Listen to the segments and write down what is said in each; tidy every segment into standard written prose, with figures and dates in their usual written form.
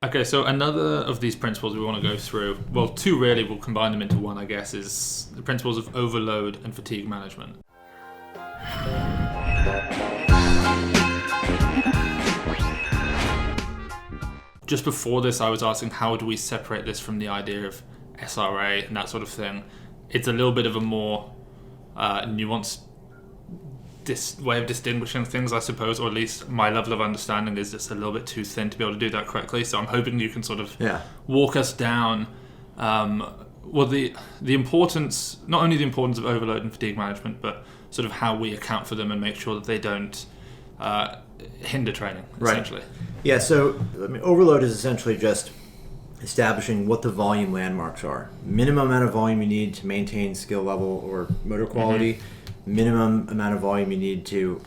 Okay, so another of these principles we want to go through, well, two really, we'll combine them into one, I guess, is the principles of overload and fatigue management. Just before this, I was asking how do we separate this from the idea of SRA and that sort of thing. It's a little bit of a more nuanced way of distinguishing things, I suppose, or at least my level of understanding is just a little bit too thin to be able to do that correctly. So I'm hoping you can sort of walk us down the importance, not only the importance of overload and fatigue management, but sort of how we account for them and make sure that they don't hinder training, essentially. Yeah, so overload is essentially just establishing what the volume landmarks are. Minimum amount of volume you need to maintain skill level or motor quality, minimum amount of volume you need to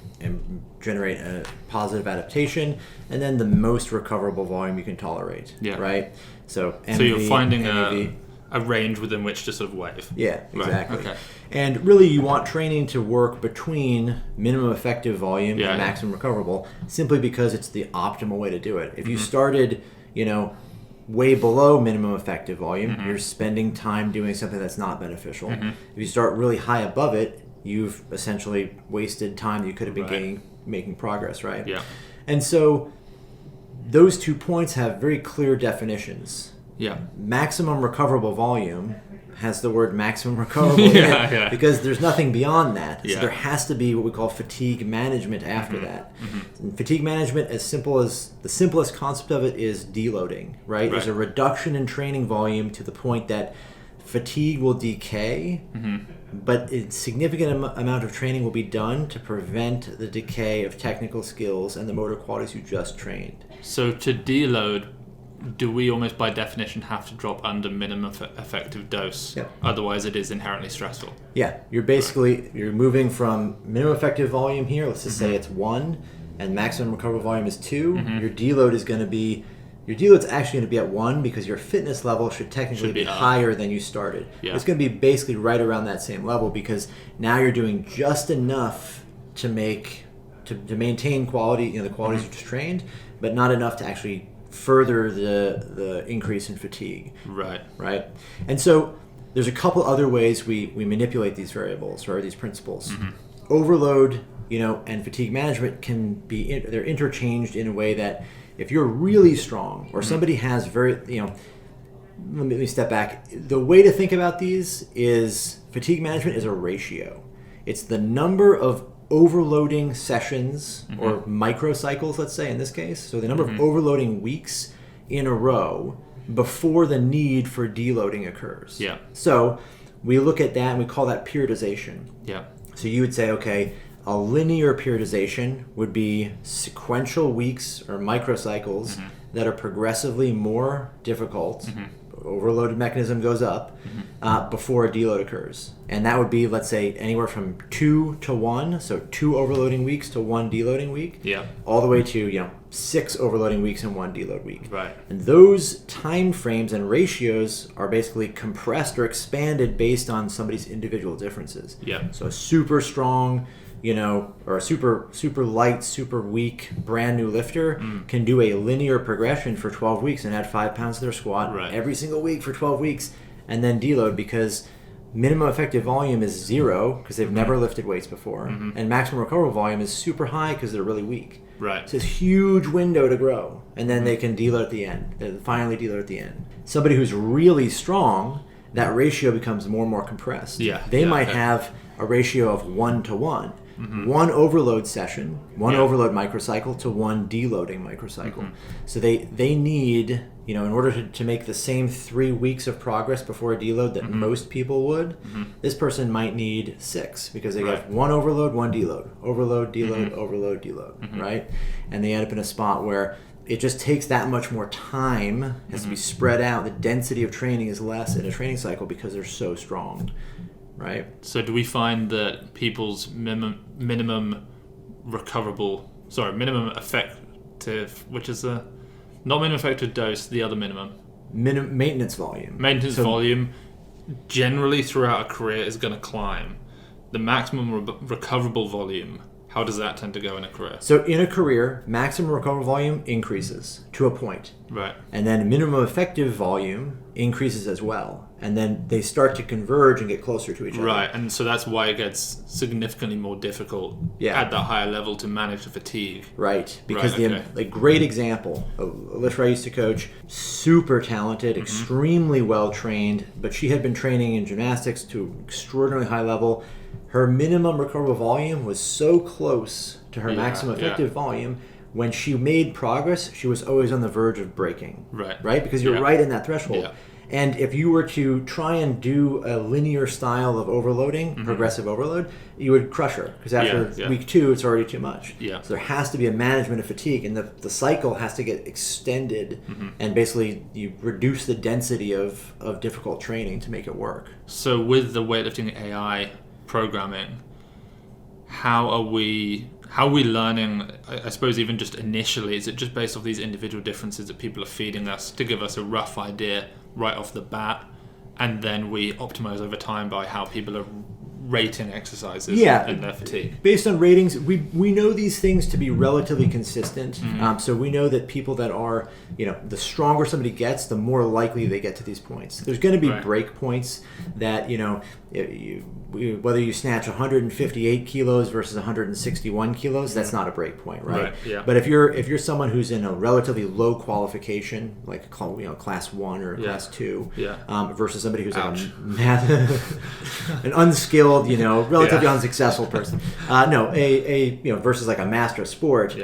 generate a positive adaptation, and then the most recoverable volume you can tolerate, right? So MV, so you're finding a range within which to sort of wave. Yeah, exactly. Right. Okay. And really you want training to work between minimum effective volume and maximum recoverable, simply because it's the optimal way to do it. If you started, way below minimum effective volume, you're spending time doing something that's not beneficial. If you start really high above it, you've essentially wasted time that you could have been making progress, right? Yeah. And so those 2 points have very clear definitions. Yeah. Maximum recoverable volume has the word maximum recoverable in it because there's nothing beyond that. So there has to be what we call fatigue management after that. And fatigue management, the simplest concept of it is deloading, right? There's a reduction in training volume to the point that fatigue will decay, but a significant amount of training will be done to prevent the decay of technical skills and the motor qualities you just trained. So to deload, do we almost by definition have to drop under minimum effective dose? Yep. Otherwise it is inherently stressful. Yeah, you're moving from minimum effective volume here, let's just say it's 1, and maximum recoverable volume is 2. Your deload is going to be actually going to be at 1 because your fitness level should technically be higher than you started. Yeah. It's going to be basically right around that same level because now you're doing just enough to maintain quality, the qualities you just trained, but not enough to actually further the increase in fatigue. Right. And so there's a couple other ways we manipulate these variables or these principles. Overload, and fatigue management they're interchanged in a way that if you're really strong or somebody has let me step back. The way to think about these is fatigue management is a ratio. It's the number of overloading sessions or microcycles, let's say in this case. So the number of overloading weeks in a row before the need for deloading occurs. Yeah. So we look at that and we call that periodization. Yeah. So you would say, okay, a linear periodization would be sequential weeks or microcycles that are progressively more difficult. Overloaded mechanism goes up before a deload occurs. And that would be, let's say, anywhere from 2 to 1, so 2 overloading weeks to 1 deloading week, all the way to 6 overloading weeks and 1 deload week. Right. And those time frames and ratios are basically compressed or expanded based on somebody's individual differences. Yeah. So a super strong, or a super light, super weak, brand new lifter can do a linear progression for 12 weeks and add 5 pounds to their squat every single week for 12 weeks and then deload because minimum effective volume is 0 because they've never lifted weights before and maximum recoverable volume is super high because they're really weak. Right. So it's a huge window to grow and then they can deload at the end. They finally deload at the end. Somebody who's really strong, that ratio becomes more and more compressed. They might have a ratio of 1 to 1. 1 overload session, 1 overload microcycle to 1 deloading microcycle. So they need, in order to make the same 3 weeks of progress before a deload that most people would, this person might need 6 because they have 1 overload, 1 deload, overload, deload, overload, deload, right? And they end up in a spot where it just takes that much more time, has to be spread out. The density of training is less in a training cycle because they're so strong. Right. So do we find that people's minimum effective, which is not minimum effective dose, the other maintenance volume. Maintenance volume generally throughout a career is going to climb. The maximum recoverable volume How does that tend to go in a career? So in a career, maximum recoverable volume increases to a point. Right. And then minimum effective volume increases as well. And then they start to converge and get closer to each other. Right, and so that's why it gets significantly more difficult at that higher level to manage the fatigue. Right, because right, a great example, a lifter I used to coach, super talented, extremely well trained, but she had been training in gymnastics to an extraordinarily high level. Her minimum recoverable volume was so close to her maximum effective volume. When she made progress, she was always on the verge of breaking. Right? Because you're right in that threshold. And if you were to try and do a linear style of overloading, progressive overload, you would crush her. Because after week 2, it's already too much. So there has to be a management of fatigue, and the cycle has to get extended. And basically, you reduce the density of difficult training to make it work. So with the weightlifting AI programming, how are we learning, I suppose even just initially, is it just based off these individual differences that people are feeding us to give us a rough idea right off the bat, and then we optimize over time by how people are rating exercises and their fatigue? Based on ratings, we know these things to be relatively consistent. So we know that people that are, the stronger somebody gets, the more likely they get to these points. There's going to be break points that, whether you snatch 158 kilos versus 161 kilos, that's not a break point, right? But if you're someone who's in a relatively low qualification, like class 1 or class 2, versus somebody who's like an unskilled, relatively unsuccessful person, versus like a master of sport,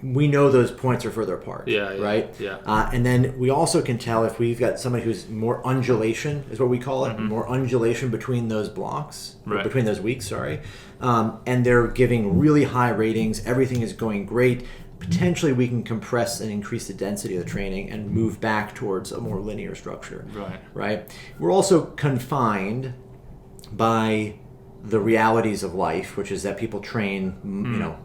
we know those points are further apart, right? And then we also can tell if we've got somebody who's more undulation, is what we call it, more undulation between those blocks, between those weeks, and they're giving really high ratings, everything is going great. Potentially we can compress and increase the density of the training and move back towards a more linear structure. Right? We're also confined by the realities of life, which is that people train,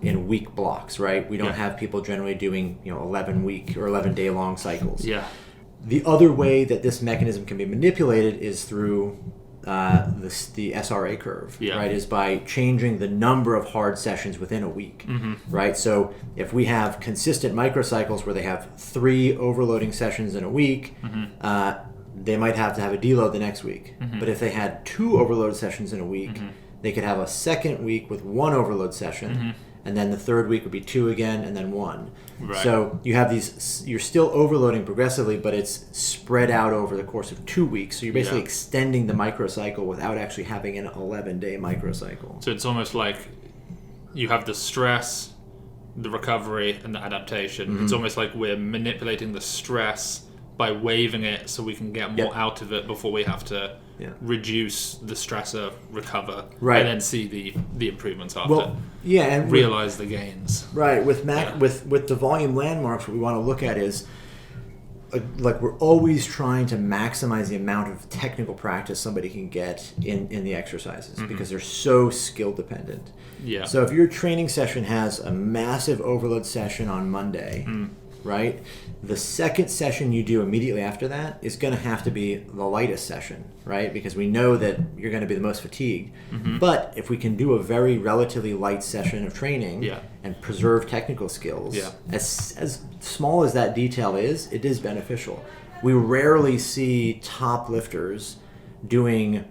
in week blocks, right? We don't have people generally doing, 11-week or 11-day long cycles. The other way that this mechanism can be manipulated is through the SRA curve, right? Is by changing the number of hard sessions within a week, right? So if we have consistent microcycles where they have 3 overloading sessions in a week, they might have to have a deload the next week. But if they had 2 overload sessions in a week, they could have a second week with 1 overload session, and then the third week would be 2 again, and then 1. So you have these, you're still overloading progressively, but it's spread out over the course of 2 weeks. So you're basically extending the microcycle without actually having an 11-day microcycle. So it's almost like you have the stress, the recovery, and the adaptation. It's almost like we're manipulating the stress by waiving it so we can get more out of it before we have to reduce the stressor, recover, and then see the improvements after. And realize the gains. With the volume landmarks, what we want to look at is like we're always trying to maximize the amount of technical practice somebody can get in the exercises because they're so skill dependent. So if your training session has a massive overload session on Monday, right? The second session you do immediately after that is going to have to be the lightest session, right? Because we know that you're going to be the most fatigued. But if we can do a very relatively light session of training and preserve technical skills, as small as that detail is, it is beneficial. We rarely see top lifters doing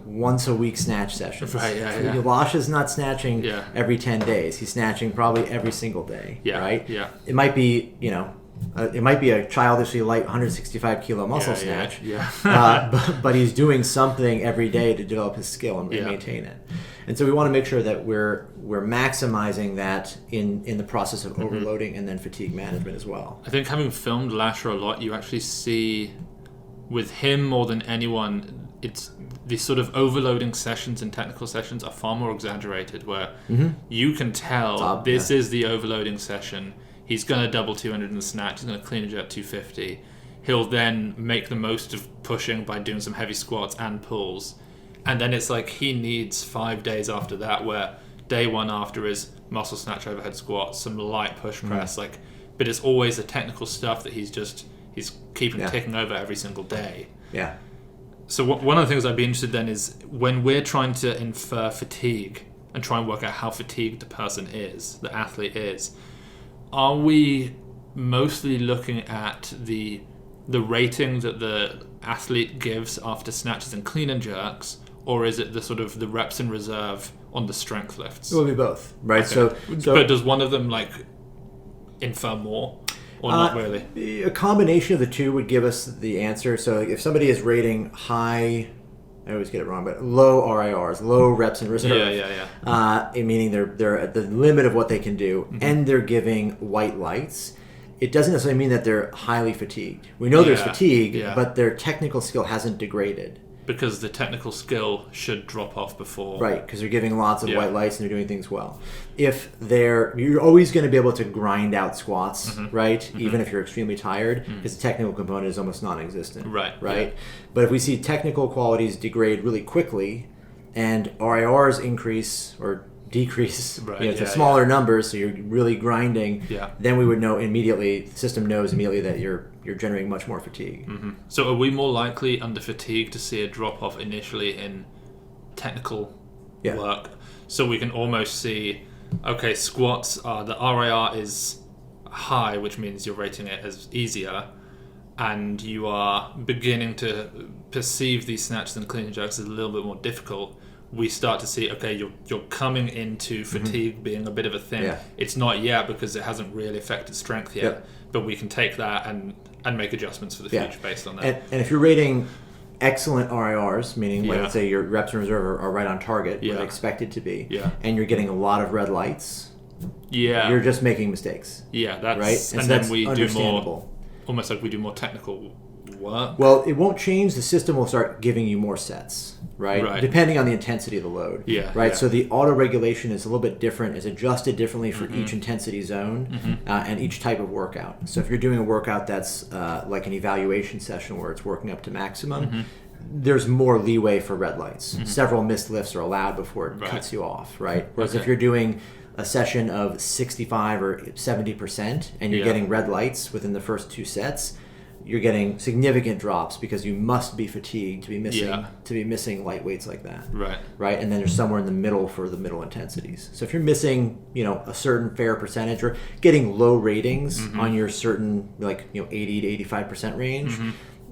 once a week snatch sessions. Lasha's not snatching every 10 days. He's snatching probably every single day, right? It might be, it might be a childishly light 165 kilo muscle snatch, but he's doing something every day to develop his skill and maintain it. And so we want to make sure that we're maximizing that in the process of overloading and then fatigue management as well. I think having filmed Lasha a lot, you actually see with him more than anyone, it's these sort of overloading sessions and technical sessions are far more exaggerated, where you can tell this is the overloading session. He's going to double 200 in the snatch. He's going to clean and jerk 250. He'll then make the most of pushing by doing some heavy squats and pulls. And then it's like he needs 5 days after that, where day 1 after is muscle snatch, overhead squat, some light push press. But it's always the technical stuff that he's keeping ticking over every single day. So one of the things I'd be interested then is when we're trying to infer fatigue and try and work out how fatigued the person is, the athlete is, are we mostly looking at the rating that the athlete gives after snatches and clean and jerks, or is it the sort of the reps in reserve on the strength lifts? It will be both, right? Okay. So but does one of them like infer more, or not really? A combination of the two would give us the answer. So if somebody is rating high, I always get it wrong, but low RIRs, low reps in reserve, meaning they're at the limit of what they can do, and they're giving white lights, it doesn't necessarily mean that they're highly fatigued. We know there's fatigue, but their technical skill hasn't degraded. Because the technical skill should drop off before. Right, because they're giving lots of white lights and they're doing things well. You're always going to be able to grind out squats, right? Even if you're extremely tired, because the technical component is almost non-existent. Right. Yeah. But if we see technical qualities degrade really quickly and RIRs increase or decrease to smaller numbers, so you're really grinding, then we would know immediately, the system knows immediately that you're generating much more fatigue. So are we more likely under fatigue to see a drop off initially in technical work? So we can almost see, okay, squats are, the RIR is high, which means you're rating it as easier, and you are beginning to perceive these snatches and clean and jerks as a little bit more difficult. We start to see, okay, you're coming into fatigue being a bit of a thing. Yeah. It's not yet because it hasn't really affected strength yet, but we can take that and make adjustments for the future based on that. And if you're rating excellent RIRs, meaning let's say your reps in reserve are right on target, where they expect it to be, and you're getting a lot of red lights, you're just making mistakes. Yeah, that's right. And then we do more, almost like we do more technical work. Well, it won't change. The system will start giving you more sets, right? Depending on the intensity of the load. So the auto regulation is a little bit different. It's adjusted differently for each intensity zone and each type of workout. So if you're doing a workout that's like an evaluation session where it's working up to maximum, there's more leeway for red lights. Several missed lifts are allowed before it cuts you off, right? Whereas if you're doing a session of 65 or 70% and you're getting red lights within the first 2 sets, you're getting significant drops because you must be fatigued to be missing light weights like that. Right. And then there's somewhere in the middle for the middle intensities. So if you're missing, a certain fair percentage or getting low ratings on your certain 80 to 85% range,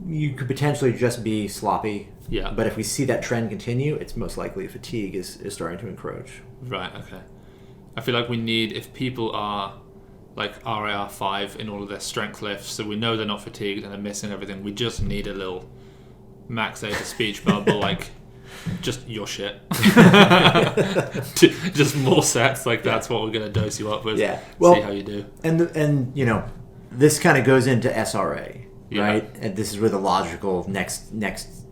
you could potentially just be sloppy. But if we see that trend continue, it's most likely fatigue is starting to encroach. Right. Okay. I feel like we need, if people are like RIR5 in all of their strength lifts, so we know they're not fatigued and they're missing everything, we just need a little max Aita speech bubble, like just your shit. Just more sets, that's what we're going to dose you up with. Well, see how you do. And this kind of goes into SRA, right? And this is where the logical next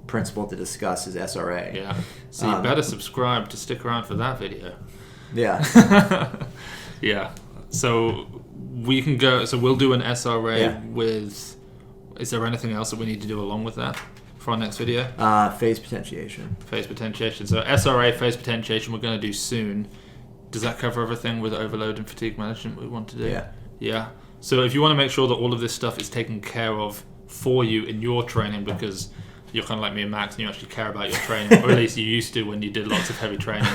principle to discuss is SRA. So you better subscribe to stick around for that video. So we can go. So we'll do an SRA with. Is there anything else that we need to do along with that for our next video? Phase potentiation. So SRA phase potentiation we're going to do soon. Does that cover everything with overload and fatigue management we want to do? Yeah. So if you want to make sure that all of this stuff is taken care of for you in your training, because you're kind of like me and Max and you actually care about your training, or at least you used to when you did lots of heavy training,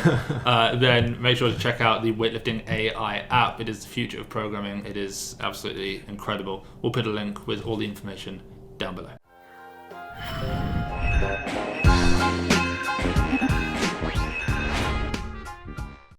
then make sure to check out the Weightlifting AI app. It is the future of programming. It is absolutely incredible. We'll put a link with all the information down below.